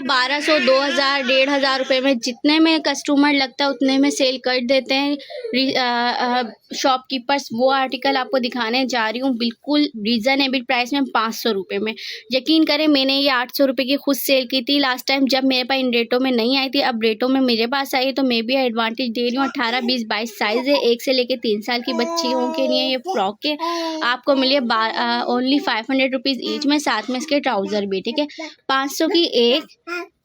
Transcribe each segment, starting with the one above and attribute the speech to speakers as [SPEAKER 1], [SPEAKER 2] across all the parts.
[SPEAKER 1] 1200, 2000, 1500 रुपये में जितने में कस्टमर लगता है उतने में सेल कर देते हैं शॉपकीपर्स। वो आर्टिकल आपको दिखाने जा रही हूँ बिल्कुल रीज़नेबल प्राइस में 500 रुपये में। यकीन करें मैंने ये 800 रुपये की खुद सेल की थी लास्ट टाइम जब मेरे पास इन रेटों में नहीं आई थी। अब रेटों में मेरे पास आई है तो मैं भी एडवांटेज दे रही हूँ। 18, 20, 22 साइज़ है। 1 से लेकर 3 साल की बच्चियों के लिए ये फ्रॉक के आपको मिले ओनली 500 रुपीज़ ईच में, साथ में इसके ट्राउज़र भी। ठीक है, 500 की एक,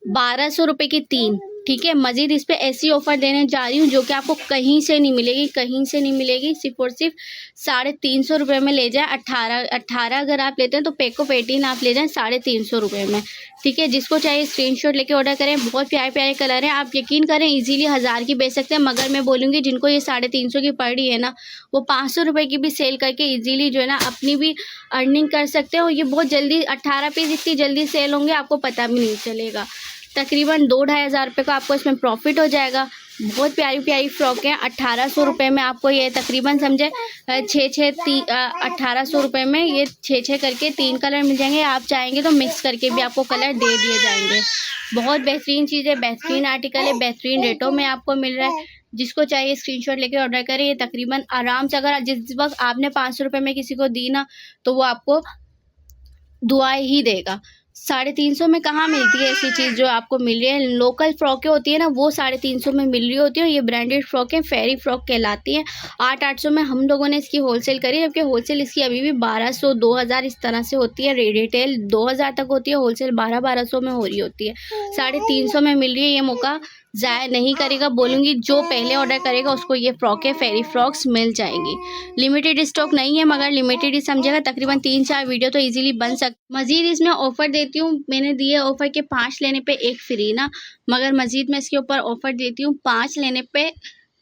[SPEAKER 1] 1200 रुपये की 3। ठीक है, मज़ीद इस पे ऐसी ऑफ़र देने जा रही हूँ जो कि आपको कहीं से नहीं मिलेगी, कहीं से नहीं मिलेगी। सिर्फ और सिर्फ 350 रुपये में ले जाए। 18 अगर आप लेते हैं तो पैक ऑफ 18 आप ले जाएँ 350 रुपये में। ठीक है, जिसको चाहिए स्क्रीनशॉट लेके ऑर्डर करें। बहुत प्यारे प्यारे कलर हैं, आप यकीन करें इजीली 1000 की बेच सकते हैं। मगर मैं बोलूँगी जिनको ये 350 की पड़ रही है ना, वो 500 रुपये की भी सेल करके इजीली जो है ना अपनी भी अर्निंग कर सकते हैं। और ये बहुत जल्दी 18 पीस इतनी जल्दी सेल होंगे आपको पता भी नहीं चलेगा। तकरीबन 2-2.5 हज़ार रुपये का आपको इसमें प्रॉफिट हो जाएगा। बहुत प्यारी प्यारी फ्रॉक है। 1800 रुपये में आपको ये तकरीबन समझे 1800 रुपये में ये 6 करके 3 कलर मिल जाएंगे। आप चाहेंगे तो मिक्स करके भी आपको कलर दे दिए जाएंगे। बहुत बेहतरीन चीज़ है, बेहतरीन आर्टिकल है, बेहतरीन रेटों में आपको मिल रहा है। जिसको चाहिए स्क्रीनशॉट लेके ऑर्डर करें। ये तकरीबन आराम से अगर जिस वक्त आपने 500 रुपये में किसी को दी ना तो वो आपको दुआएं ही देगा। 350 में कहाँ मिलती है ऐसी चीज़ जो आपको मिल रही है। लोकल फ्रॉकें होती है ना वो 350 में मिल रही होती है। ये ब्रांडेड फ्रॉकें फेरी फ्रॉक कहलाती हैं। 800 में हम लोगों ने इसकी होलसेल करी, जबकि होलसेल इसकी अभी भी 1200, 2000 इस तरह से होती है। रिटेल 2000 तक होती है, होलसेल 1200 में हो रही होती है। 350 में मिल रही है। ये मौका ज़ाया नहीं करेगा, बोलूँगी जो पहले ऑर्डर करेगा उसको ये फ्रॉकें फेरी फ्रॉक्स मिल जाएंगी। लिमिटेड स्टॉक नहीं है, मगर लिमिटेड ही समझेगा। तकरीबन 3-4 वीडियो तो इजीली बन सकती। मज़ीद इसमें ऑफ़र देती हूँ, मैंने दिए ऑफ़र के 5 लेने पे 1 फ्री ना, मगर मज़ीद मैं इसके ऊपर ऑफ़र देती हूँ 5 लेने पे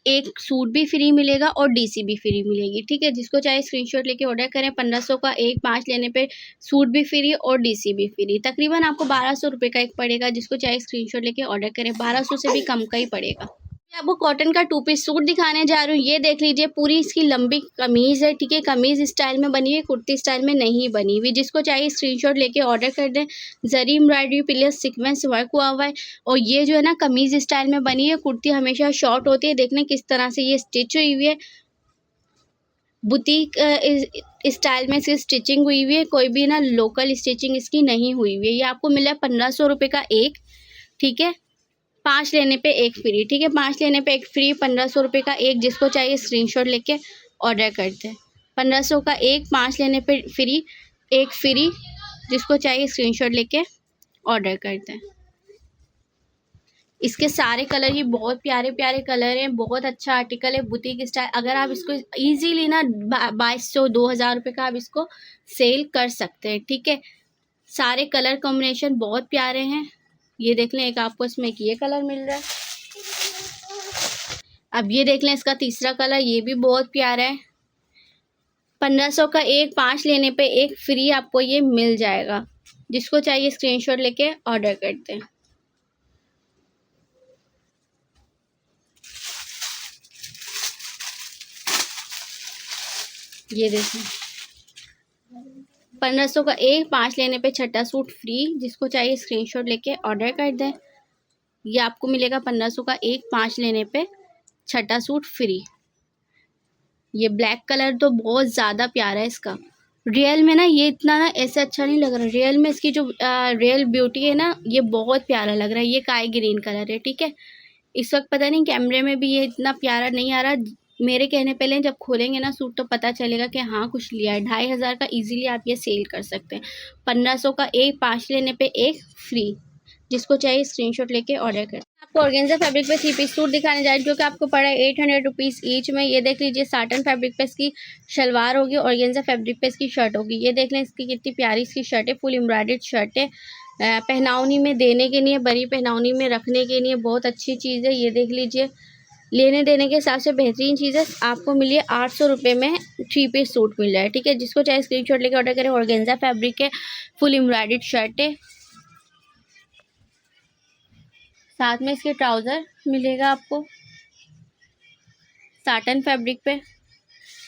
[SPEAKER 1] 1 सूट भी फ्री मिलेगा और डीसी भी फ्री मिलेगी। ठीक है, जिसको चाहे स्क्रीनशॉट लेके ऑर्डर करें। 1500 का एक, 5 लेने पे सूट भी फ्री और डीसी भी फ्री। तकरीबन आपको 1200 रुपये का एक पड़ेगा। जिसको चाहे स्क्रीनशॉट लेके ऑर्डर करें। 1200 से भी कम का ही पड़ेगा। आपको कॉटन का 2 पीस सूट दिखाने जा रही हूँ। ये देख लीजिए, पूरी इसकी लंबी कमीज़ है। ठीक है, कमीज़ स्टाइल में बनी है, कुर्ती स्टाइल में नहीं बनी हुई। जिसको चाहिए स्क्रीनशॉट लेके ऑर्डर कर दें। जरी एम्ब्रॉयडरी प्लस सीक्वेंस वर्क हुआ हुआ है। और ये जो है ना कमीज़ स्टाइल में बनी है। कुर्ती हमेशा शॉर्ट होती है। देखने किस तरह से ये स्टिच हुई हुई है। बुटीक स्टाइल में इसकी स्टिचिंग हुई हुई है। कोई भी ना लोकल स्टिचिंग इसकी नहीं हुई हुई है। ये आपको मिला 1500 रुपये का एक। ठीक है, 5 लेने पे 1 फ्री। ठीक है, 5 लेने पे 1 फ्री, 1500 रुपये का एक। जिसको चाहिए स्क्रीनशॉट लेके ऑर्डर करते हैं। 1500 का एक, 5 लेने पे फ्री, 1 फ्री। जिसको चाहिए स्क्रीनशॉट लेके ऑर्डर करते हैं। इसके सारे कलर ही बहुत प्यारे प्यारे कलर हैं। बहुत अच्छा आर्टिकल है, बुटीक स्टाइल। अगर आप इसको ईजीली ना 2200, 2000 रुपये का आप इसको सेल कर सकते हैं। ठीक है, सारे कलर कॉम्बिनेशन बहुत प्यारे हैं। ये देख लें, एक आपको इसमें एक ये कलर मिल रहा है। अब ये देख लें इसका तीसरा कलर, ये भी बहुत प्यारा है। 1500 का एक, 5 लेने पे 1 फ्री आपको ये मिल जाएगा। जिसको चाहिए स्क्रीनशॉट लेके ऑर्डर करते हैं। ये देखें, 1500 का एक, 5 लेने पे 6ठा सूट फ्री। जिसको चाहिए स्क्रीनशॉट लेके ऑर्डर कर दें। ये आपको मिलेगा 1500 का एक, 5 लेने पे 6ठा सूट फ्री। ये ब्लैक कलर तो बहुत ज़्यादा प्यारा है इसका। रियल में ना ये इतना ना ऐसे अच्छा नहीं लग रहा। रियल में इसकी जो रियल ब्यूटी है ना, ये बहुत प्यारा लग रहा है। ये काई ग्रीन कलर है। ठीक है, इस वक्त पता नहीं कैमरे में भी ये इतना प्यारा नहीं आ रहा। मेरे कहने पहले जब खोलेंगे ना सूट तो पता चलेगा कि हाँ कुछ लिया है। 2500 का इजीली आप ये सेल कर सकते हैं। 1500 का एक, 5 लेने पे 1 फ्री। जिसको चाहिए स्क्रीनशॉट लेके ऑर्डर करें। आपको ऑर्गेन्जा फैब्रिक पे 3 पीस सूट दिखाने जा रही है जो कि आपको पड़ा है 800 रुपीज़ ईच में। ये देख लीजिए, साटन फैब्रिक पे इसकी शलवार होगी, ऑर्गेन्जा फैब्रिक पे इसकी शर्ट होगी। ये देख लें इसकी कितनी प्यारी इसकी शर्ट है। फुल एम्ब्रॉयडर्ड शर्ट है। पहनावनी में देने के लिए, बड़ी पहनावनी में रखने के लिए बहुत अच्छी चीज़ है। ये देख लीजिए, लेने देने के हिसाब से बेहतरीन चीज़ है। आपको मिली है 800 रुपये में 3 पीस सूट मिल रहा है। ठीक है, जिसको चाहे स्क्रीनशॉट लेके ऑर्डर करें। ऑर्गेन्जा फैब्रिक है, फुल एम्ब्रॉयडर्ड शर्ट है, साथ में इसके ट्राउज़र मिलेगा आपको साटन फैब्रिक पे।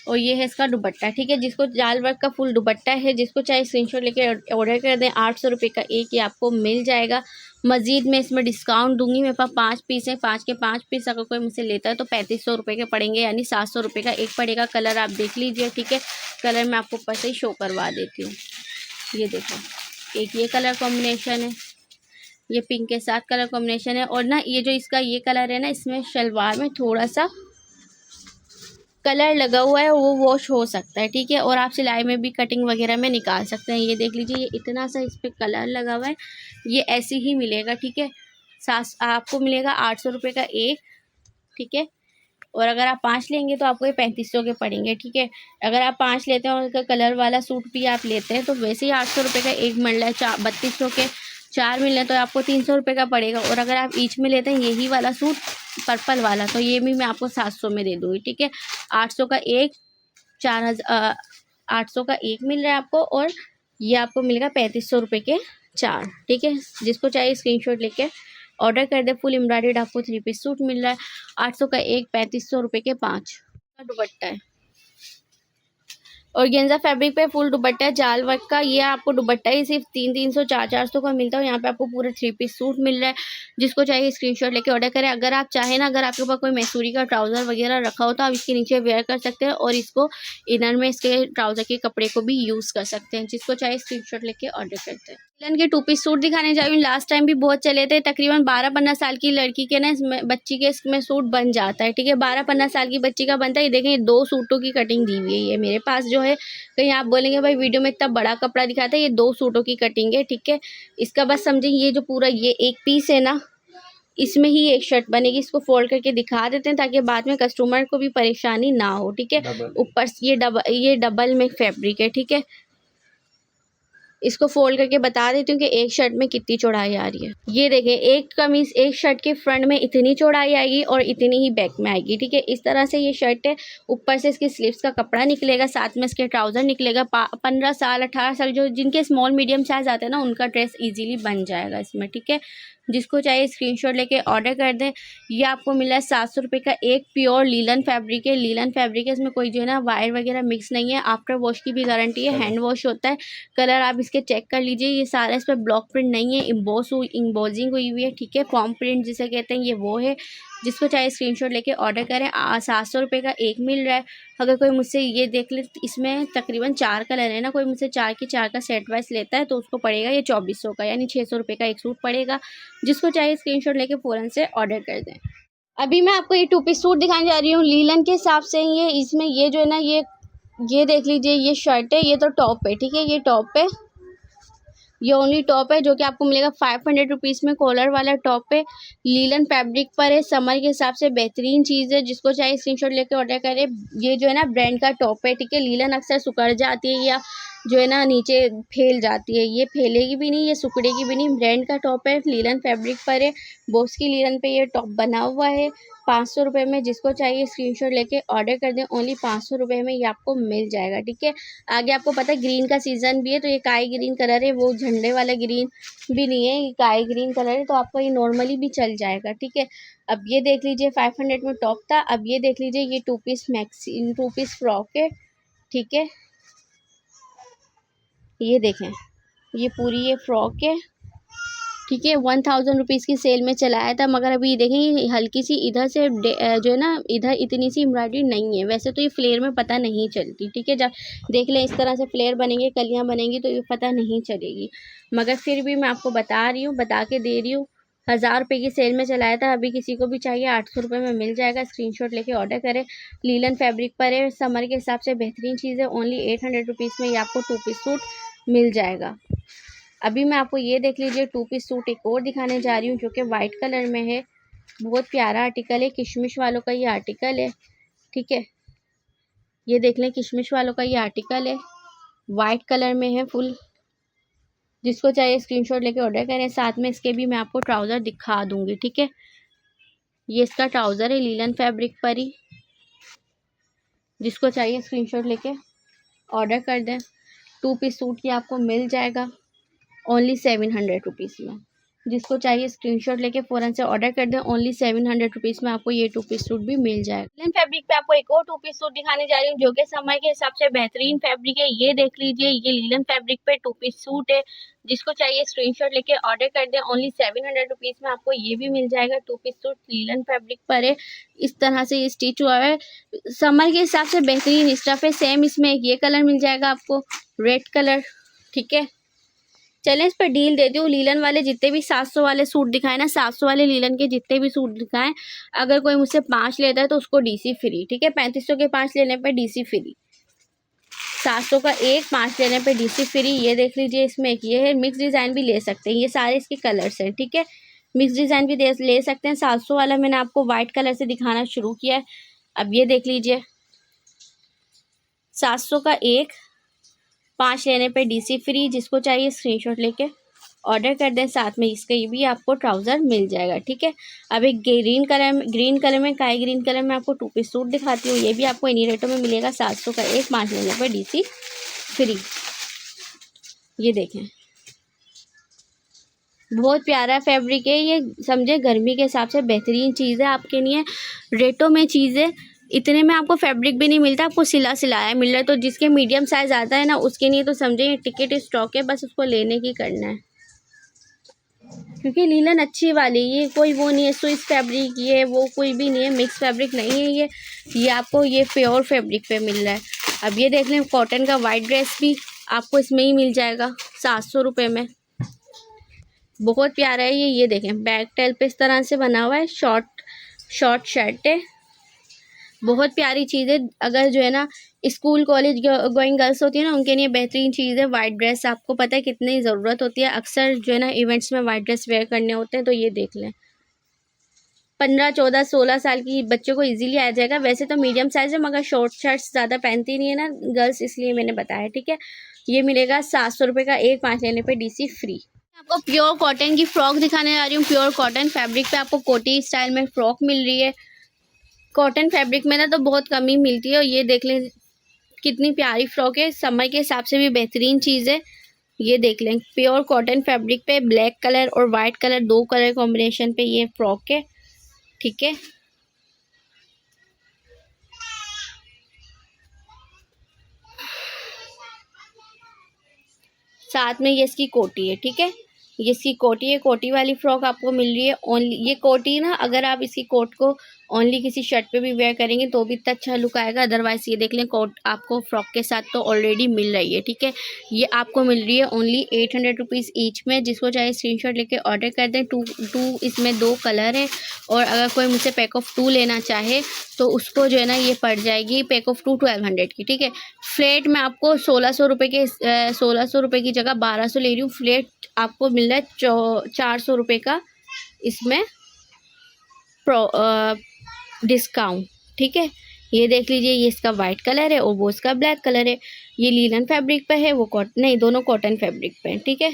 [SPEAKER 1] और ये है इसका दुपट्टा, ठीक है। जिसको जाल वर्क का फुल दुपट्टा है, जिसको चाहे स्क्रीनशॉट लेके ऑर्डर कर दें। 800 रुपये का एक ये आपको मिल जाएगा। मज़ीद मैं इसमें डिस्काउंट दूंगी। मेरे पास 5 पीस हैं, 5 के 5 पीस अगर कोई मुझसे लेता है तो 3500 रुपये के पड़ेंगे, यानी 700 रुपये का एक पड़ेगा। कलर आप देख लीजिए, ठीक है। कलर मैं आपको ऊपर से ही शो करवा देती हूँ। ये देखो, एक ये कलर कॉम्बिनेशन है, ये पिंक के साथ कलर कॉम्बिनेशन है। और ना ये जो इसका ये कलर है ना, इसमें शलवार में थोड़ा सा कलर लगा हुआ है, वो वॉश हो सकता है, ठीक है। और आप सिलाई में भी कटिंग वगैरह में निकाल सकते हैं। ये देख लीजिए, ये इतना सा इस पर कलर लगा हुआ है, ये ऐसे ही मिलेगा, ठीक है। आपको मिलेगा 800 रुपये का एक, ठीक है। और अगर आप 5 लेंगे तो आपको ये 3500 के पड़ेंगे, ठीक है। अगर आप 5 लेते हैं और उसका कलर वाला सूट भी आप लेते हैं तो वैसे ही 800 रुपये का एक मिल रहा है। 3200 के 4 मिल रहे हैं तो आपको 300 रुपये का पड़ेगा। और अगर आप ईच में लेते हैं यही वाला सूट पर्पल वाला, तो ये भी मैं आपको 700 में दे दूँगी, ठीक है। 800 का एक 800 का एक मिल रहा है आपको, और ये आपको मिलेगा 3500 रुपये के 4, ठीक है। जिसको चाहिए स्क्रीनशॉट लेके ऑर्डर कर दे। फुल एम्ब्रॉयडर्ड आपको 3 पीस सूट मिल रहा है। 800 का एक, 3500 रुपये के 5 का दुपट्टा है। और गेंजा फैब्रिक पे फुल दुपट्टा है जाल वर्क का। ये आपको दुपट्टा ही सिर्फ 300 400 का मिलता है। यहाँ पे आपको पूरा 3 पीस सूट मिल रहा है। जिसको चाहिए स्क्रीनशॉट लेके ऑर्डर करें। अगर आप चाहें ना, अगर आपके पास कोई मैसूरी का ट्राउज़र वगैरह रखा हो तो आप इसके नीचे वेयर कर सकते हैं, और इसको इनर में इसके ट्राउज़र के कपड़े को भी यूज़ कर सकते हैं। जिसको चाहिए स्क्रीनशॉट लेके ऑर्डर करते हैं। लीलन के 2 पीस सूट दिखाने जा रही हूँ। लास्ट टाइम भी बहुत चले थे। तकरीबन 12-15 साल की लड़की के ना, इसमें बच्ची के इसमें सूट बन जाता है, ठीक है। 12-15 साल की बच्ची का बनता है। ये देखें, 2 सूटों की कटिंग दी हुई है ये मेरे पास जो है। कहीं आप बोलेंगे भाई वीडियो में इतना बड़ा कपड़ा दिखाता है, ये 2 सूटों की कटिंग है, ठीक है। इसका बस समझें, ये जो पूरा ये एक पीस है ना, इसमें ही एक शर्ट बनेगी। इसको फोल्ड करके दिखा देते हैं ताकि बाद में कस्टमर को भी परेशानी ना हो, ठीक है। ऊपर ये डबल में फैब्रिक है, ठीक है। इसको फोल्ड करके बता देती हूँ कि एक शर्ट में कितनी चौड़ाई आ रही है। ये देखें, एक कमीज एक शर्ट के फ्रंट में इतनी चौड़ाई आएगी और इतनी ही बैक में आएगी, ठीक है। इस तरह से ये शर्ट है। ऊपर से इसकी स्लीव्स का कपड़ा निकलेगा, साथ में इसके ट्राउज़र निकलेगा। 15 साल 18 साल जो जिनके स्मॉल मीडियम साइज़ आते हैं ना, उनका ड्रेस ईजिली बन जाएगा इसमें, ठीक है। जिसको चाहिए स्क्रीनशॉट लेके ऑर्डर कर दें। ये आपको मिला है 700 रुपये का एक। प्योर लीलन फैब्रिक है, लीलन फैब्रिक है। इसमें कोई जो है ना वायर वगैरह मिक्स नहीं है। आफ्टर वॉश की भी गारंटी है, हैंड वॉश होता है। कलर आप इसके चेक कर लीजिए। ये सारा इस पर ब्लॉक प्रिंट नहीं है, इम्बोजिंग हुई हुई है, ठीक है। फॉर्म प्रिंट जिसे कहते हैं, ये वो है। जिसको चाहे स्क्रीनशॉट लेके ऑर्डर करें। 700 रुपये का एक मिल रहा है। अगर कोई मुझसे ये देख ले, इसमें तकरीबन 4 कलर है ना, कोई मुझसे 4 के 4 का सेट वाइज लेता है तो उसको पड़ेगा ये 2400 का, यानी 600 रुपये का एक सूट पड़ेगा। जिसको चाहिए स्क्रीनशॉट लेके फ़ौरन से ऑर्डर कर दें। अभी मैं आपको ये 2 पीस सूट दिखाने जा रही हूँ लीलन के हिसाब से। ये इसमें ये जो है ना, ये देख लीजिए, ये शर्ट है, ये तो टॉप है, ठीक है। ये टॉप है, ये ओनली टॉप है जो कि आपको मिलेगा 500 रुपीज़ में। कॉलर वाला टॉप है, लीलन फैब्रिक पर है। समर के हिसाब से बेहतरीन चीज़ है। जिसको चाहिए स्क्रीनशॉट लेके ऑर्डर करें। ये जो है ना ब्रांड का टॉप है, ठीक है। लीलन अक्सर सुकड़ जाती है या जो है ना नीचे फैल जाती है, ये फैलेगी भी नहीं, ये सुकड़ेगी भी नहीं। ब्रांड का टॉप है, लीलन फैब्रिक पर है। बॉस की लीलन पे ये टॉप बना हुआ है 500 रुपये में। जिसको चाहिए स्क्रीनशॉट लेके ऑर्डर कर दें। ओनली 500 रुपये में ये आपको मिल जाएगा, ठीक है। आगे आपको पता है ग्रीन का सीज़न भी है, तो ये काई ग्रीन कलर है, वो झंडे वाला ग्रीन भी नहीं है, ये काई ग्रीन कलर है, तो आपको ये नॉर्मली भी चल जाएगा, ठीक है। अब ये देख लीजिए, 500 में टॉप था। अब ये देख लीजिए, ये 2 पीस फ्रॉक है, ठीक है। ये देखें, ये पूरी ये फ्रॉक है, ठीक है। 1000 रुपीज़ की सेल में चलाया था, मगर अभी देखें ये हल्की सी इधर से जो है ना, इधर इतनी सी एम्ब्रॉयडरी नहीं है। वैसे तो ये फ्लेयर में पता नहीं चलती, ठीक है। जब देख लें इस तरह से फ्लेयर बनेंगे, कलियाँ बनेंगी, तो ये पता नहीं चलेगी। मगर फिर भी मैं आपको बता रही हूँ, बता के दे रही हूँ। 1000 रुपये की सेल में चलाया था। अभी किसी को भी चाहिए 800 रुपये में मिल जाएगा। स्क्रीनशॉट लेके ऑर्डर करें। लीलन फैब्रिक पर है, समर के हिसाब से बेहतरीन चीज़ है। ओनली 800 रुपीज़ में ये आपको 2 पीस सूट मिल जाएगा। अभी मैं आपको ये देख लीजिए 2 पीस सूट एक और दिखाने जा रही हूँ जो कि वाइट कलर में है। बहुत प्यारा आर्टिकल है, किशमिश वालों का ये आर्टिकल है, ठीक है। ये देख लें, किशमिश वालों का ये आर्टिकल है, वाइट कलर में है फुल। जिसको चाहिए स्क्रीनशॉट लेके ऑर्डर करें। साथ में इसके भी मैं आपको ट्राउज़र दिखा दूँगी, ठीक है। ये इसका ट्राउज़र है लीलन फैब्रिक पर ही। जिसको चाहिए स्क्रीनशॉट लेके ऑर्डर कर दें। 2 पीस सूट ये आपको मिल जाएगा ओनली 700 रुपीज़ में। जिसको चाहिए स्क्रीनशॉट लेके फ़ौरन से ऑर्डर कर दें। ओनली 700 रुपीज़ में आपको ये 2 पीस सूट भी मिल जाएगा। लीलन फैब्रिक पे आपको एक और 2 पीस सूट दिखाने जा रही हूँ जो कि समय के हिसाब से बेहतरीन फैब्रिक है। ये देख लीजिए, ये लीलन फैब्रिक पे 2 पीस सूट है। जिसको चाहिए स्क्रीनशॉट लेके ऑर्डर कर दें। ओनली 700 रुपीज़ में आपको ये भी मिल जाएगा। 2 पीस सूट लीलन फैब्रिक पर है। इस तरह से ये स्टिच हुआ है। समय के हिसाब से बेहतरीन स्टफ है। सेम इसमें एक ये कलर मिल जाएगा आपको, रेड कलर। ठीक है, चलें इस पर डील देती हूँ। लीलन वाले जितने भी 700 वाले सूट दिखाए ना, 700 वाले लीलन के जितने भी सूट दिखाएं, अगर कोई मुझसे 5 लेता है तो उसको डीसी फ्री। ठीक है, 3500 के 5 लेने पर डीसी फ्री, 700 का एक 5 लेने पे डीसी फ्री। ये देख लीजिए, इसमें एक ये है। मिक्स डिज़ाइन भी ले सकते हैं, ये सारे इसके कलर्स हैं। ठीक है, मिक्स डिज़ाइन भी ले सकते हैं। 700 वाला मैंने आपको वाइट कलर से दिखाना शुरू किया है। अब ये देख लीजिए, 700 का एक 5 लेने पे डीसी फ्री। जिसको चाहिए स्क्रीनशॉट लेके ऑर्डर कर दें। साथ में इसका ये भी आपको ट्राउज़र मिल जाएगा। ठीक है, अब एक ग्रीन कलर में काई ग्रीन कलर में आपको 2 पीस सूट दिखाती हूँ। ये भी आपको इन्हीं रेटों में मिलेगा। 700 का एक 5 लेने पर डीसी फ्री। ये देखें, बहुत प्यारा फैब्रिक है ये। समझे, गर्मी के हिसाब से बेहतरीन चीज़ है आपके लिए। रेटों में चीज़ है, इतने में आपको फैब्रिक भी नहीं मिलता, आपको सिलाया मिल रहा है। तो जिसके मीडियम साइज़ आता है ना, उसके लिए तो समझे ये टिकट स्टॉक है, बस उसको लेने की करना है। क्योंकि लीलन अच्छी वाली, ये कोई वो नहीं है स्विस फैब्रिक, ये वो कोई भी नहीं है, मिक्स फैब्रिक नहीं है ये आपको ये प्योर फैब्रिक पे मिल रहा है। अब ये देख लें, कॉटन का वाइट ड्रेस भी आपको इसमें ही मिल जाएगा 700 रुपये में। बहुत प्यारा है ये देखें, बैक टेल पे इस तरह से बना हुआ है। शॉर्ट शर्ट है, बहुत प्यारी चीज़ है। अगर जो है ना स्कूल कॉलेज गोइंग गर्ल्स होती है ना, उनके लिए बेहतरीन चीज़ है। वाइट ड्रेस आपको पता है कितनी ज़रूरत होती है, अक्सर जो है ना इवेंट्स में वाइट ड्रेस वेयर करने होते हैं। तो ये देख लें, 15, 14, 16 साल की बच्चों को इजीली आ जाएगा। वैसे तो मीडियम साइज़ है, मगर शॉर्ट शर्ट्स ज़्यादा पहनती नहीं है ना गर्ल्स, इसलिए मैंने बताया। ठीक है, ये मिलेगा 700 रुपये का एक, 5 लेने पर डीसी फ्री। आपको प्योर कॉटन की फ़्रॉक दिखाने जा रही हूँ। प्योर कॉटन फैब्रिक पे आपको कोटी स्टाइल में फ़्रॉक मिल रही है। कॉटन फैब्रिक में ना तो बहुत कम ही मिलती है। और ये देख लें कितनी प्यारी फ्रॉक है, समय के हिसाब से भी बेहतरीन चीज़ है। ये देख लें, प्योर कॉटन फैब्रिक पे ब्लैक कलर और वाइट कलर, 2 कलर कॉम्बिनेशन पे ये फ्रॉक है। ठीक है, साथ में ये इसकी कोटी है। ठीक है, ये इसकी कोटी है। कोटी वाली फ्रॉक आपको मिल रही है ओनली। ये कोटी ना, अगर आप इसकी कोट को ओनली किसी शर्ट पे भी वेयर करेंगे तो भी इतना अच्छा लुक आएगा। अदरवाइज ये देख लें, कोट आपको फ्रॉक के साथ तो ऑलरेडी मिल रही है। ठीक है, ये आपको मिल रही है ओनली 800 रुपीज़ ईच में। जिसको चाहे स्क्रीनशॉट लेके ऑर्डर कर दें। टू इसमें 2 कलर है। और अगर कोई मुझसे पैक ऑफ 2 लेना चाहे तो उसको जो है ना ये पड़ जाएगी पैक ऑफ 2 1200 की। ठीक है, फ्लेट में आपको 1600 रुपये के 1600 रुपये की जगह 1200 ले रही हूँ। फ्लेट आपको मिल रहा है 400 रुपये का इसमें डिस्काउंट। ठीक है, ये देख लीजिए, ये इसका वाइट कलर है और वो इसका ब्लैक कलर है। ये लीलन फैब्रिक पे है, वो कॉटन नहीं, दोनों कॉटन फैब्रिक पे है। ठीक है,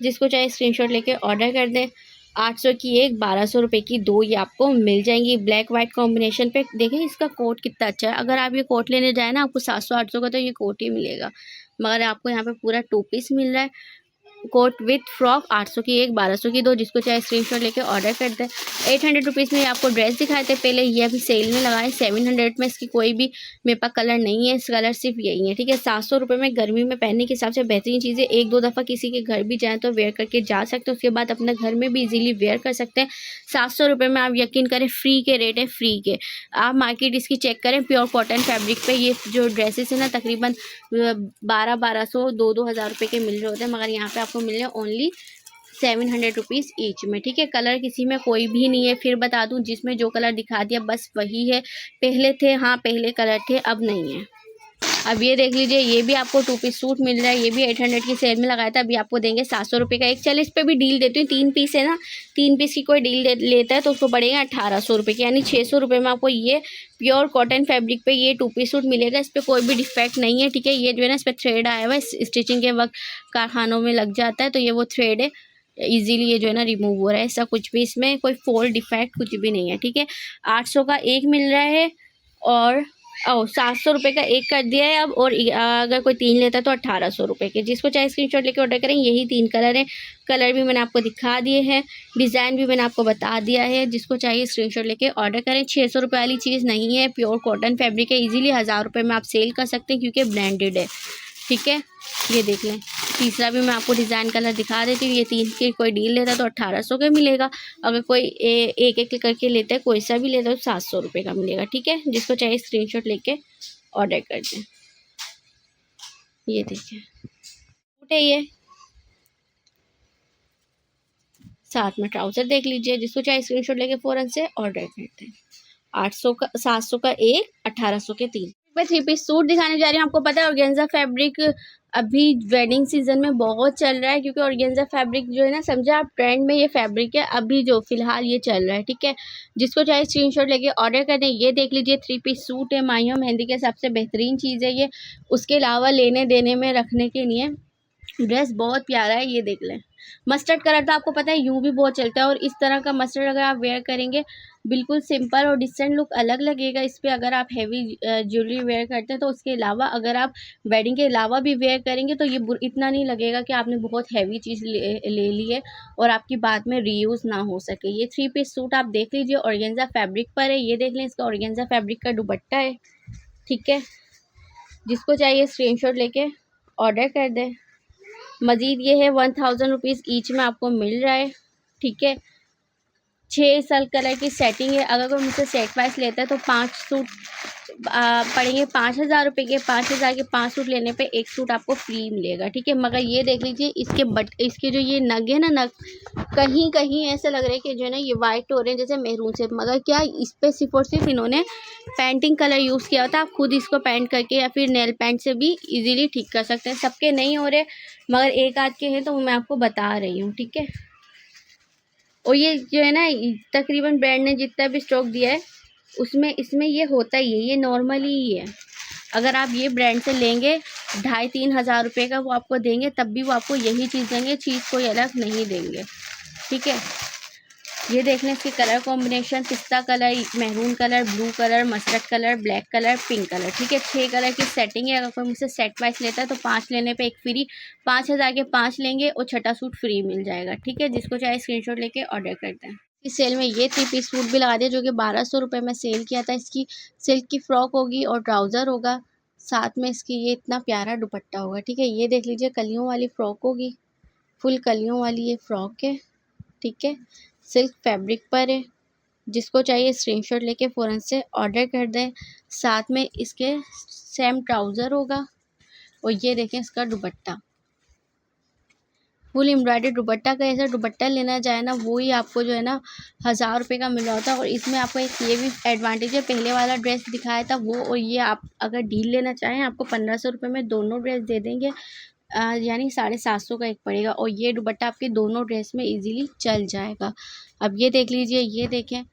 [SPEAKER 1] जिसको चाहे स्क्रीनशॉट लेके ऑर्डर कर दें। 800 की एक, 1200 रुपये की 2 ये आपको मिल जाएंगी ब्लैक वाइट कॉम्बिनेशन पे। देखें इसका कोट कितना अच्छा है। अगर आप ये कोट लेने जाए ना, आपको 700-800 का तो ये कोट ही मिलेगा, मगर आपको यहाँ पे पूरा 2 पीस मिल रहा है। कोट विथ फ्रॉक 800 की एक, 1200 की 2। जिसको चाहे स्क्रीनशॉट लेके ऑर्डर कर दें। 800 रुपीज़ में आपको ड्रेस दिखाए थे पहले, ये अभी सेल में लगाए 700 में। इसकी कोई भी मेरे पास कलर नहीं है, इस कलर सिर्फ यही है। ठीक है, 700 रुपये में गर्मी में पहनने के हिसाब से बेहतरीन चीज़ें। 1-2 दफ़ा किसी के घर भी जाएँ तो वेयर करके जा सकते हैं, उसके बाद अपने घर में भी इजीली वेयर कर सकते हैं। 700 रुपये में आप यकीन करें फ्री के रेट है, फ्री के। आप मार्केट इसकी चेक करें, प्योर कॉटन फैब्रिक पे ये जो ड्रेसेस है ना तकरीबन 1200 2-2 हज़ार रुपये के मिल रहे होते हैं, मगर यहाँ पे आपको मिल रहे हैं ओनली 700 रुपीज़ ईच में। ठीक है, कलर किसी में कोई भी नहीं है। फिर बता दूं, जिसमें जो कलर दिखा दिया बस वही है। पहले थे, हाँ पहले कलर थे, अब नहीं है। अब ये देख लीजिए, ये भी आपको 2 पीस सूट मिल रहा है। ये भी 800 की सेल में लगाया था, अभी आपको देंगे 700 रुपये का एक। चलिए इस पर भी डील देती हूँ। 3 पीस है ना, 3 पीस की कोई डील लेता है तो उसको पड़ेगा 1800 रुपये की, यानी 600 रुपये में आपको ये प्योर कॉटन फैब्रिक पे ये 2 पीस सूट मिलेगा। इस पर कोई भी डिफेक्ट नहीं है। ठीक है, ये जो है ना इस पर थ्रेड आया हुआ है, स्टिचिंग के वक्त कारखानों में लग जाता है तो ये वो थ्रेड है, इजीली ये जो है ना रिमूव हो रहा है। ऐसा कुछ भी इसमें कोई फॉल्ट डिफेक्ट कुछ भी नहीं है। ठीक है, 800 का एक मिल रहा है और ओ 700 रुपये का एक कर दिया है अब, और अगर कोई 3 लेता है तो 1800 रुपये के। जिसको चाहे स्क्रीनशॉट लेके ऑर्डर करें। यही 3 कलर हैं, कलर भी मैंने आपको दिखा दिए हैं, डिज़ाइन भी मैंने आपको बता दिया है। जिसको चाहिए स्क्रीनशॉट लेके ऑर्डर करें। 600 रुपये वाली चीज़ नहीं है, प्योर कॉटन फैब्रिक है, ईजिली 1000 रुपये में आप सेल कर सकते हैं क्योंकि ब्रांडेड है। ठीक है, ये देख लें। तीसरा भी मैं आपको डिज़ाइन कलर दिखा देती हूँ। ये 3 की कोई डील लेता है तो 1800 का मिलेगा। अगर कोई एक एक करके लेता है, कोई सा भी लेता है तो 700 रुपये का मिलेगा। ठीक है, जिसको चाहिए स्क्रीनशॉट लेके ऑर्डर कर दें। ये देखिए सूट है, ये साथ में ट्राउज़र देख लीजिए। जिसको चाहे स्क्रीनशॉट लेके फ़ौरन से ऑर्डर करते हैं। 800 का, 700 का एक, 1800 के 3। मैं 3 पीस सूट दिखाने जा रही हूँ। आपको पता है ऑर्गेन्जा फैब्रिक अभी वेडिंग सीजन में बहुत चल रहा है, क्योंकि ऑर्गेन्जा फैब्रिक जो है ना, समझे आप, ट्रेंड में ये फैब्रिक है अभी जो फिलहाल ये चल रहा है। ठीक है, जिसको चाहे स्क्रीनशॉट लेके ऑर्डर कर दें। ये देख लीजिए 3 पीस सूट है, माहियों मेहंदी के सबसे बेहतरीन चीज़ है ये। उसके अलावा लेने देने में रखने के लिए ड्रेस बहुत प्यारा है। ये देख लें, मस्टर्ड कलर तो आपको पता है यूँ भी बहुत चलता है, और इस तरह का मस्टर्ड अगर आप वेयर करेंगे बिल्कुल सिंपल और डिसेंट लुक अलग लगेगा इस पे। अगर आप हैवी ज्वेलरी वेयर करते हैं तो उसके अलावा अगर आप वेडिंग के अलावा भी वेयर करेंगे तो ये इतना नहीं लगेगा कि आपने बहुत हैवी चीज़ ले ली है और आपकी बाद में रीयूज़ ना हो सके। ये 3 पीस सूट आप देख लीजिए, ऑर्गेन्जा फैब्रिक पर है। ये देख लें, इसका ऑर्गेन्जा फैब्रिक का दुपट्टा है। ठीक है, जिसको चाहिए स्क्रीनशॉट लेके ऑर्डर कर दें। मज़ीद ये है 1000 रुपीज़ ईच में आपको मिल रहा है। ठीक है, 6 साल कलर की सेटिंग है। अगर कोई मुझसे सेट वाइज लेता है तो 5 सूट पड़ेंगे 5000 रुपये के। 5000 के 5 सूट लेने पे एक सूट आपको फ्री मिलेगा। ठीक है, मगर ये देख लीजिए इसके जो ये नग है ना, नग कहीं कहीं ऐसा लग रहा है कि जो है ना ये वाइट हो रहे हैं जैसे मेहरून से, मगर क्या इस पर सिर्फ और सिर्फ इन्होंने पेंटिंग कलर यूज़ किया होता है। आप खुद इसको पेंट करके या फिर नेल पेंट से भी इजीली ठीक कर सकते हैं। सबके नहीं हो रहे, मगर एक आध के हैं तो मैं आपको बता रही हूँ। ठीक है, और ये जो है ना, तकरीबन ब्रांड ने जितना भी स्टॉक दिया है उसमें इसमें ये होता ही है, ये नॉर्मली ही है। अगर आप ये ब्रांड से लेंगे 2500-3000 हज़ार रुपये का वो आपको देंगे, तब भी वो आपको यही चीज़ देंगे, चीज़ कोई अलग नहीं देंगे। ठीक है, ये देख लें इसके कलर कॉम्बिनेशन, पिस्ता colour, maroon colour, blue colour, mustard colour, black colour, pink colour. ठीक है, 6 कलर की सेटिंग है। अगर कोई मुझसे सेट वाइज लेता है तो 5 लेने पे एक फ्री, 5000 के 5 लेंगे और छठा सूट फ्री मिल जाएगा। ठीक है, जिसको चाहे स्क्रीनशॉट लेके ऑर्डर करते हैं। इस सेल में ये 3 पीस सूट भी लगा दिया जो कि 1200 रुपये में सेल किया था। इसकी सिल्क की फ्रॉक होगी और ट्राउज़र होगा, साथ में इसकी ये इतना प्यारा दुपट्टा होगा। ठीक है, ये देख लीजिए कलियों वाली फ़्रॉक होगी, फुल कलियों वाली ये फ़्रॉक है। ठीक है, सिल्क फैब्रिक पर है। जिसको चाहिए स्क्रीनशॉट लेके फ़ौरन से ऑर्डर कर दें। साथ में इसके सेम ट्राउज़र होगा, और ये देखें इसका दुपट्टा, फुल एम्ब्रॉयडरी दुपट्टा। का ऐसा दुपट्टा लेना चाहे ना, वो ही आपको जो है ना 1000 रुपये का मिल रहा होता है। और इसमें आपको एक ये भी एडवांटेज है, पहले वाला ड्रेस दिखाया था वो, और ये आप अगर डील लेना चाहें आपको 1500 रुपये में दोनों ड्रेस दे देंगे, यानी 750 का एक पड़ेगा। और ये दुपट्टा आपके दोनों ड्रेस में इजीली चल जाएगा। अब ये देख लीजिए, ये देखें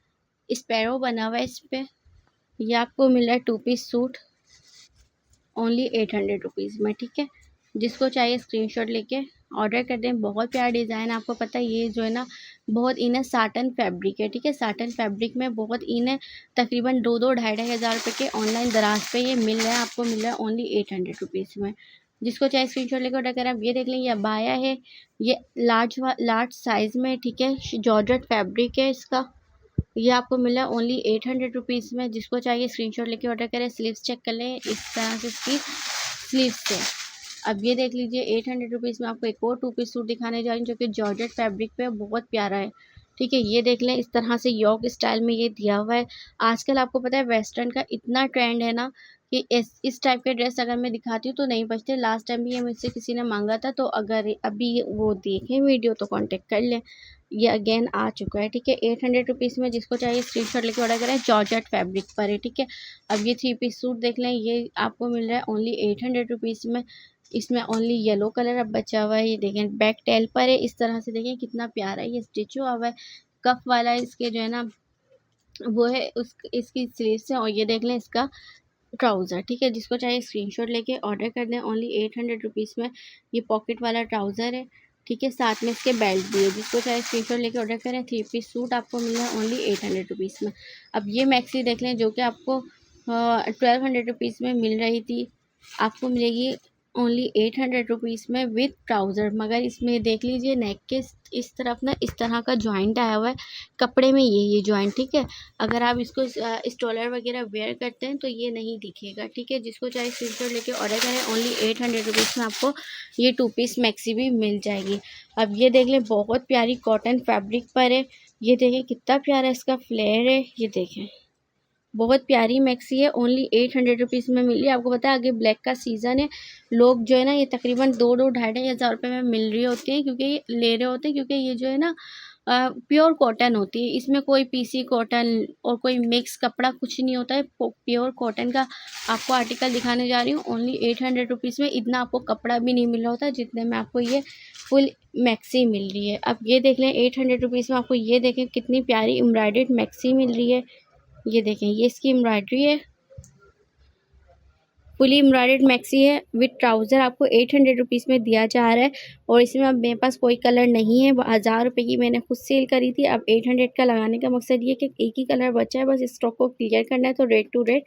[SPEAKER 1] स्पैरो बना हुआ है इस पर। ये आपको मिल रहा है 2 पीस सूट ओनली 800 रुपीज़ में। ठीक है, जिसको चाहिए स्क्रीनशॉट लेके ऑर्डर कर दें। बहुत प्यारा डिज़ाइन, आपको पता है ये जो है ना बहुत इन है, साटन फैब्रिक है। ठीक है, साटन फैब्रिक में बहुत इन है, तकरीबन 2-2 हज़ार रुपये के ऑनलाइन दराज पे ये मिल रहा है। आपको मिल रहा है ओनली 800 रुपीज़ में। जिसको चाहे स्क्रीनशॉट लेकर ऑर्डर करें। आप ये देख लें, ये अबाया है, ये लार्ज साइज़ में। ठीक है, जॉर्जेट फैब्रिक है इसका। ये आपको मिला ओनली 800 रुपीज़ में। जिसको चाहिए स्क्रीनशॉट लेके ऑर्डर करें। स्लीव्स चेक कर लें, इस तरह से इसकी स्लीव्स है। अब ये देख लीजिए 800 रुपीज़ में आपको एक और 2 पीस सूट दिखाने जा रही हूँ जो कि जॉर्जेट फैब्रिक पे बहुत प्यारा है। ठीक है, ये देख लें, इस तरह से योक स्टाइल में ये दिया हुआ है। आजकल आपको पता है वेस्टर्न का इतना ट्रेंड है ना कि इस टाइप के ड्रेस अगर मैं दिखाती हूँ तो नहीं बचते। लास्ट टाइम भी ये मुझसे किसी ने मांगा था, तो अगर अभी वो देखें वीडियो तो कॉन्टेक्ट कर लें। ये अगेन आ चुका है। ठीक है, 800 रुपीज़ में। जिसको चाहिए स्क्रीनशॉट लेके ऑर्डर करें। जॉर्जेट फैब्रिक पर है। ठीक है, अब ये 3 पीस सूट देख लें, ये आपको मिल रहा है ओनली 800 रुपीज़ में। इसमें ओनली येलो कलर अब बचा हुआ है। ये देखें बैक टेल पर है, इस तरह से देखें कितना प्यारा है, ये स्टिच हुआ हुआ है। कफ वाला इसके जो है ना वो है, उस इसकी स्लीव्स है। और ये देख लें इसका ट्राउज़र। ठीक है, जिसको चाहिए स्क्रीनशॉट लेके ऑर्डर कर दें ओनली 800 रुपीज़ में। ये पॉकेट वाला ट्राउज़र है। ठीक है, साथ में इसके बेल्ट भी है। जिसको चाहे स्क्रीनशॉट लेके ऑर्डर करें। 3 पीस सूट आपको मिल रहा है ओनली 800 रुपीज़ में। अब ये मैक्सी देख लें जो कि आपको 1200 रुपीज़ में मिल रही थी, आपको मिलेगी ओनली 800 रुपीज़ में विथ ट्राउज़र। मगर इसमें देख लीजिए नेक के इस तरफ ना इस तरह का जॉइंट आया हुआ है कपड़े में, ये जॉइंट, ठीक है। अगर आप इसको स्टॉलर वगैरह वेयर करते हैं तो ये नहीं दिखेगा, ठीक है। जिसको चाहे स्क्रीनशॉट लेके ऑर्डर करें, ओनली 800 रुपीज़ में आपको ये 2 पीस मैक्सी भी मिल जाएगी। अब ये देख लें, बहुत प्यारी कॉटन फैब्रिक पर है, ये देखें कितना प्यारा इसका फ्लेयर है, ये देखें बहुत प्यारी मैक्सी है, ओनली 800 रुपीज़ में मिल रही है। आपको पता है आगे ब्लैक का सीज़न है, लोग जो है ना ये तकरीबन 2-2 ढाई हज़ार रुपये में मिल रही होती है, क्योंकि ये ले रहे होते हैं, क्योंकि ये जो है ना प्योर कॉटन होती है, इसमें कोई पीसी कॉटन और कोई मिक्स कपड़ा कुछ नहीं होता है। प्योर कॉटन का आपको आर्टिकल दिखाने जा रही हूँ, ओनली 800 रुपीज़ में। इतना आपको कपड़ा भी नहीं मिल रहा होता जितने में आपको ये फुल मैक्सी मिल रही है। अब ये देख लें 800 रुपीज़ में आपको ये देखें कितनी प्यारी एम्ब्रॉयडर्ड मैक्सी मिल रही है। ये देखें, ये इसकी एम्ब्रॉयडरी है, फुली एम्ब्रॉयडर्ड मैक्सी है विद ट्राउज़र, आपको 800 रुपीज़ में दिया जा रहा है। और इसमें अब मेरे पास कोई कलर नहीं है, 1000 रुपये की मैंने खुद सेल करी थी। अब 800 का लगाने का मकसद ये कि एक ही कलर बचा है, बस स्टॉक को क्लियर करना है, तो रेड टू रेड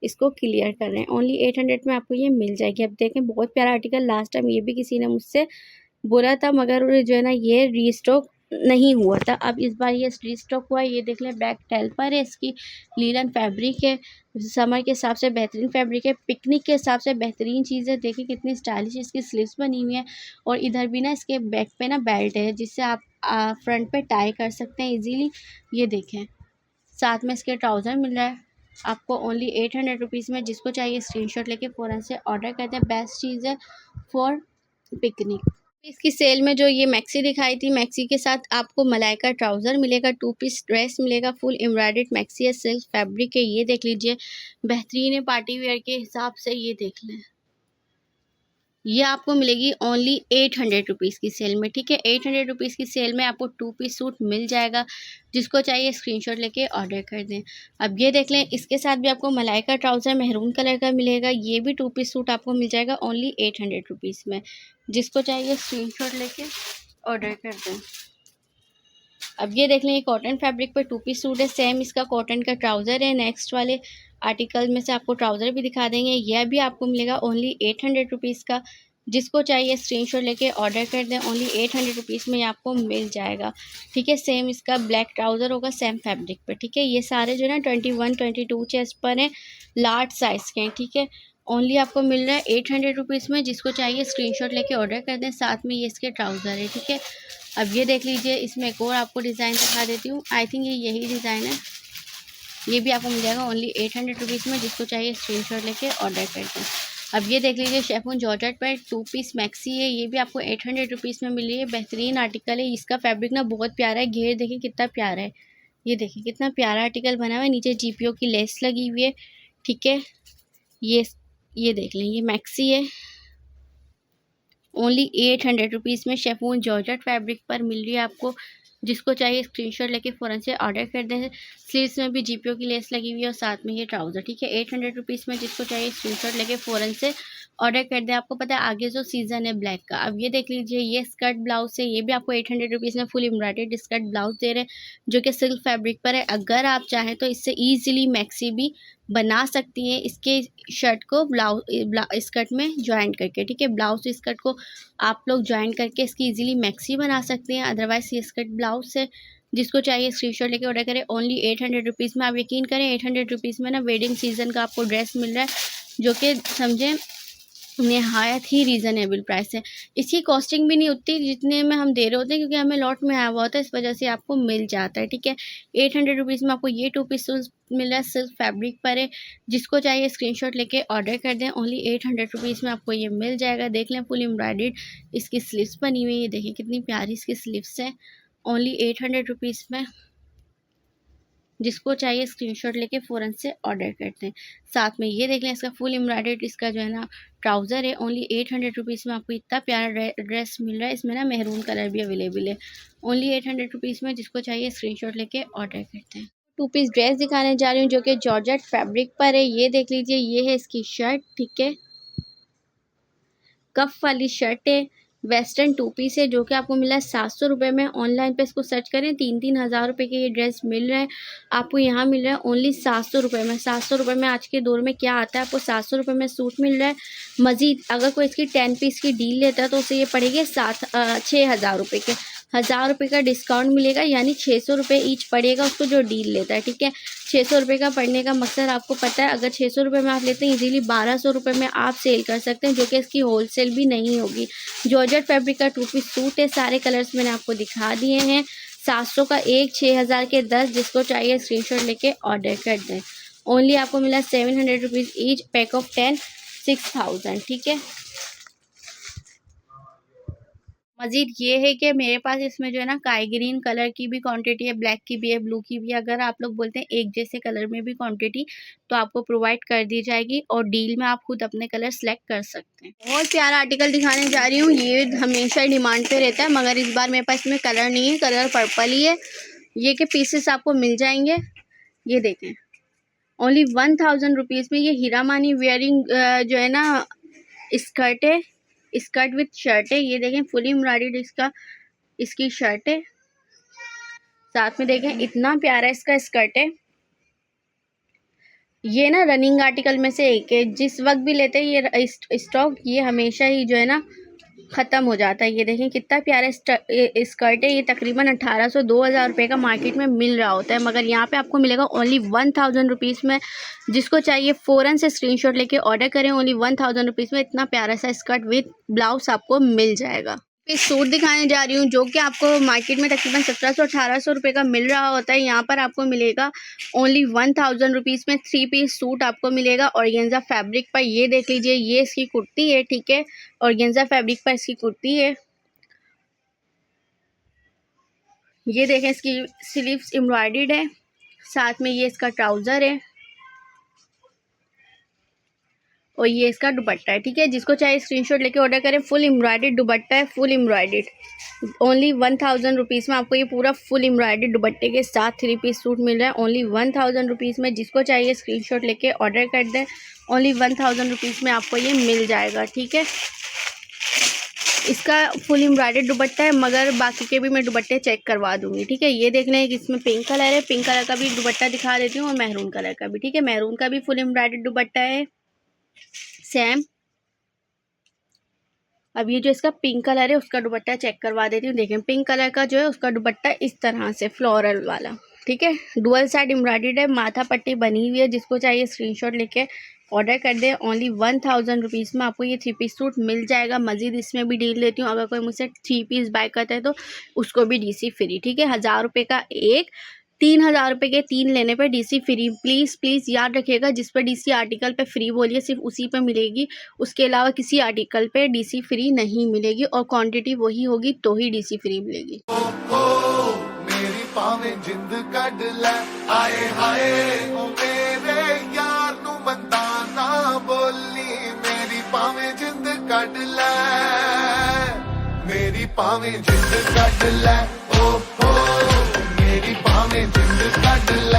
[SPEAKER 1] इसको क्लियर कर रहे हैं। ओनली 800 में आपको ये मिल जाएगी। अब देखें बहुत प्यारा आर्टिकल, लास्ट टाइम ये भी किसी ने मुझसे बोला था, मगर जो है ना ये रीस्टॉक नहीं हुआ था, अब इस बार ये रीस्टॉक हुआ है। ये देख लें बैक टेल पर है, इसकी लीलन फैब्रिक है, समर के हिसाब से बेहतरीन फैब्रिक है, पिकनिक के हिसाब से बेहतरीन चीज़ है। देखिए कितनी स्टाइलिश इसकी स्लीव्स बनी हुई है, और इधर भी ना इसके बैक पे ना बेल्ट है, जिससे आप फ्रंट पे टाई कर सकते हैं इजीली। ये देखें साथ में इसके ट्राउज़र मिल रहा है आपको ओनली 800 रुपीज़ में। जिसको चाहिए स्क्रीनशॉट लेके फ़ौरन से ऑर्डर करते हैं, बेस्ट चीज़ है फॉर पिकनिक। इसकी सेल में जो ये मैक्सी दिखाई थी, मैक्सी के साथ आपको मलाइका ट्राउज़र मिलेगा, 2 पीस ड्रेस मिलेगा, फुल एम्ब्रॉयडर्ड मैक्सी है, सिल्क फैब्रिक है। ये देख लीजिए बेहतरीन है, पार्टी वेयर के हिसाब से। ये देख लें, ये आपको मिलेगी ओनली 800 रुपीज़ की सेल में, ठीक है। 800 रुपीज़ की सेल में आपको 2 पीस सूट मिल जाएगा। जिसको चाहिए स्क्रीनशॉट लेके ऑर्डर कर दें। अब ये देख लें, इसके साथ भी आपको मलाइका ट्राउज़र मेहरून कलर का मिलेगा, ये भी 2 पीस सूट आपको मिल जाएगा ओनली 800 रुपीज़ में। जिसको चाहिए स्क्रीनशॉट लेके ऑर्डर कर दें। अब ये देख लें, ये कॉटन फैब्रिक पर 2 पीस सूट है, सेम इसका कॉटन का ट्राउज़र है। नेक्स्ट वाले आर्टिकल में से आपको ट्राउज़र भी दिखा देंगे, यह भी आपको मिलेगा ओनली 800 रुपीज़ का। जिसको चाहिए स्क्रीनशॉट लेके ऑर्डर कर दें, ओनली 800 रुपीज़ में आपको मिल जाएगा, ठीक है। सेम इसका ब्लैक ट्राउज़र होगा सेम फैब्रिक पर, ठीक है। ये सारे जो है ना 21-22 चेस्ट पर हैं, लार्ज साइज़ के हैं, ठीक है। ओनली आपको मिल रहा है 800 रुपीज़ में। जिसको चाहिए स्क्रीनशॉट लेके ऑर्डर कर दें, साथ में ये इसके ट्राउज़र है, ठीक है। अब ये देख लीजिए, इसमें एक और आपको डिज़ाइन दिखा देती हूँ, आई थिंक ये यही डिज़ाइन है। ये भी आपको मिल जाएगा ओनली 800 रुपीज़ में। जिसको चाहिए स्क्रीनशॉट लेके ऑर्डर कर दें। अब ये देख लीजिए, शेफून जॉर्जेट पर 2 पीस मैक्सी है, ये भी आपको 800 रुपीज़ में मिल रही है। बेहतरीन आर्टिकल है, इसका फैब्रिक ना बहुत प्यारा है, घेर देखिए कितना प्यारा है। ये देखिए कितना प्यारा आर्टिकल बना हुआ है, नीचे जीपीओ की लेस लगी हुई है, ठीक है। ये ये देख लें, ये मैक्सी है, ओनली 800 रुपीज़ में शेफून जॉर्जेट फैब्रिक पर मिल रही है आपको। जिसको चाहिए स्क्रीनशॉट लेके फ़ौरन से ऑर्डर कर दें। स्लीव्स में भी जीपीओ की लेस लगी हुई है, और साथ में ये ट्राउज़र, ठीक है। 800 रुपीज़ में। जिसको चाहिए स्क्रीनशॉट लेके फ़ौरन से ऑर्डर कर दें। आपको पता है आगे जो सीज़न है ब्लैक का, अब ये देख लीजिए, ये स्कर्ट ब्लाउज है, ये भी आपको 800 रुपीज़ में फुल एम्ब्रॉयडर्ड स्कर्ट ब्लाउज दे रहे हैं, जो कि सिल्क फैब्रिक पर है। अगर आप चाहें तो इससे ईजिली मैक्सी भी बना सकती हैं, इसके शर्ट को ब्लाउज स्कर्ट में ज्वाइन करके, ठीक है। ब्लाउज स्कर्ट को आप लोग ज्वाइन करके इसकी इजीली मैक्सी बना सकते हैं। अदरवाइज ये स्कर्ट ब्लाउज है। जिसको चाहिए स्क्रीनशॉट लेके ऑर्डर करें, ओनली 800 रुपीज़ में। आप यकीन करें 800 रुपीज़ में ना वेडिंग सीजन का आपको ड्रेस मिल रहा है, जो कि समझें निहायत ही रीज़नेबल प्राइस है। इसकी कॉस्टिंग भी नहीं उतनी जितने में हम दे रहे होते हैं, क्योंकि हमें लॉट में आया हुआ होता है, इस वजह से आपको मिल जाता है, ठीक है। 800 रुपीज़ में आपको ये 2 पीस मिल रहा है, सिल्क फैब्रिक पर है। जिसको चाहिए स्क्रीनशॉट लेके ऑर्डर कर दें, ओनली 800 रुपीज़ में आपको ये मिल जाएगा। देख लें फुल एम्ब्रॉयडर्ड इसकी स्लीव्स बनी हुई है, ये देखिए कितनी प्यारी इसकी स्लीव्स है, ओनली 800 रुपीज़ में। जिसको चाहिए स्क्रीनशॉट लेके फ़ौरन से ऑर्डर करते हैं। साथ में ये देख लें, इसका फुल एम्ब्रॉयडर्ड इसका जो है ना ट्राउज़र है, ओनली 800 रुपीज़ में आपको इतना प्यारा ड्रेस मिल रहा है। इसमें ना मेहरून कलर भी अवेलेबल है, ओनली 800 रुपीज़ में। जिसको चाहिए स्क्रीनशॉट लेके ऑर्डर करते हैं। 2 पीस ड्रेस दिखाने जा रही हूँ, जो कि जॉर्जेट फैब्रिक पर है। ये देख लीजिए, ये है इसकी शर्ट, ठीक है। कफ वाली शर्ट है, वेस्टर्न टू पीस है जो कि आपको मिला है 700 रुपये में। ऑनलाइन पे इसको सर्च करें, 3-3 हज़ार रुपये के ये ड्रेस मिल रहे हैं आपको। यहाँ मिल रहा है ओनली 700 रुपये में। 700 रुपये में आज के दौर में क्या आता है, आपको 700 रुपये में सूट मिल रहा है। मज़ीद अगर कोई इसकी 10 पीस की डील लेता है तो उसे ये पड़ेगी 6,000 रुपये के। 1,000 रुपये का डिस्काउंट मिलेगा, यानी 600 रुपये ईच पड़ेगा उसको जो डील लेता है, ठीक है। 600 रुपये का पड़ने का मकसद आपको पता है, अगर 600 रुपये में आप लेते हैं इजीली 1200 रुपये में आप सेल कर सकते हैं, जो कि इसकी होलसेल भी नहीं होगी। जॉर्जेट फैब्रिक का 2 पीस सूट है, सारे कलर्स मैंने आपको दिखा दिए हैं। 700 का एक, 6,000 के 10, जिसको चाहिए स्क्रीनशॉट लेके ऑर्डर कर दें। ओनली आपको मिला 700 रुपीज़ ईच, पैक ऑफ 10, 6000, ठीक है। मज़ीद ये है कि मेरे पास इसमें जो है ना काई ग्रीन कलर की भी क्वांटिटी है, ब्लैक की भी है, ब्लू की भी है। अगर आप लोग बोलते हैं एक जैसे कलर में भी क्वांटिटी तो आपको प्रोवाइड कर दी जाएगी, और डील में आप खुद अपने कलर सेलेक्ट कर सकते हैं। बहुत प्यारा आर्टिकल दिखाने जा रही हूँ, ये हमेशा डिमांड पे रहता है मगर इस बार मेरे पास इसमें कलर नहीं है, कलर पर्पल ही है। ये के पीसेस आपको मिल जाएंगे, ये देखें ओनली 1000 रुपीज़ में। ये हीरा मानी वेयरिंग जो है ना स्कर्ट है, स्कर्ट विथ शर्ट है। ये देखें फुली एम्ब्रॉयडर्ड इसकी शर्ट है, साथ में देखें इतना प्यारा इसका स्कर्ट है। ये ना रनिंग आर्टिकल में से एक है, जिस वक्त भी लेते हैं ये स्टॉक ये हमेशा ही जो है ना ख़त्म हो जाता है। ये देखें कितना प्यारा स्कर्ट है, ये तकरीबन 1800-2000 रुपये का मार्केट में मिल रहा होता है, मगर यहाँ पे आपको मिलेगा ओनली 1000 रुपीज़ में। जिसको चाहिए फ़ौरन से स्क्रीनशॉट लेके ऑर्डर करें, ओनली 1000 रुपीज़ में इतना प्यारा सा स्कर्ट विथ ब्लाउज आपको मिल जाएगा। फिर सूट दिखाने जा रही हूँ जो कि आपको मार्केट में तकरीबन 1700-1800 रुपये का मिल रहा होता है, यहाँ पर आपको मिलेगा ओनली 1000 रुपीज़ में 3 पीस सूट आपको मिलेगा ऑर्गेन्जा फैब्रिक पर। ये देख लीजिए, ये इसकी कुर्ती है, ठीक है, ऑर्गेन्जा फैब्रिक पर इसकी कुर्ती है। ये देखें इसकी स्लीव्स एम्ब्रॉयडर्ड है, साथ में ये इसका ट्राउज़र है और ये इसका दुपट्टा है, ठीक है। जिसको चाहिए स्क्रीनशॉट लेके ऑर्डर करें। फुल एम्ब्रॉयडर्ड दुपट्टा है, फुल एम्ब्रॉयडर्ड। ओनली 1000 रुपीज़ में आपको ये पूरा फुल एम्ब्रॉयडर्ड दुपट्टे के साथ 3 पीस सूट मिल रहा है ओनली 1000 रुपीज़ में। जिसको चाहिए स्क्रीनशॉट लेके ऑर्डर कर दें, ओनली 1000 रुपीज़ में आपको ये मिल जाएगा, ठीक है। इसका फुल एम्ब्रॉयडर्ड दुपट्टा है, मगर बाकी के भी मैं दुपट्टे चेक करवा दूंगी, ठीक है। ये देख लें इसमें पिंक कलर है, पिंक कलर का भी दुपट्टा दिखा देती हूँ, और मैरून कलर का भी, ठीक है। मैरून का भी फुल एम्ब्रॉयडर्ड दुपट्टा है सेम। अब ये जो इसका पिंक कलर है उसका दुपट्टा चेक करवा देती हूँ। देखें पिंक कलर का जो है उसका दुपट्टा इस तरह से फ्लोरल वाला, ठीक है। डुअल साइड एम्ब्रॉयडर्ड है, माथा पट्टी बनी हुई है। जिसको चाहिए स्क्रीनशॉट लेके ऑर्डर कर दे। ओनली 1000 रुपीज़ में आपको ये 3 पीस सूट मिल जाएगा। मज़ीद इसमें भी डील लेती हूँ, अगर कोई मुझसे 3 पीस बाय करता है तो उसको भी डीसी फ्री, ठीक है। 1000 रुपये का एक, 3000 रुपये के 3 लेने पर डीसी फ्री। प्लीज़ याद रखिएगा, जिस पर डीसी आर्टिकल पे फ्री बोलिए सिर्फ उसी पे मिलेगी, उसके अलावा किसी आर्टिकल पे डीसी फ्री नहीं मिलेगी, और क्वांटिटी वही होगी तो ही डीसी फ्री मिलेगी।
[SPEAKER 2] मेरी पावे जिंद कड ले, आए हाय ओ मेरे यार नू बंदा ना बोली। मेरी पावे जिंद कड ले, मेरी पावे जिंद कड ले, ओ मेरी पावे जिंद कड ले।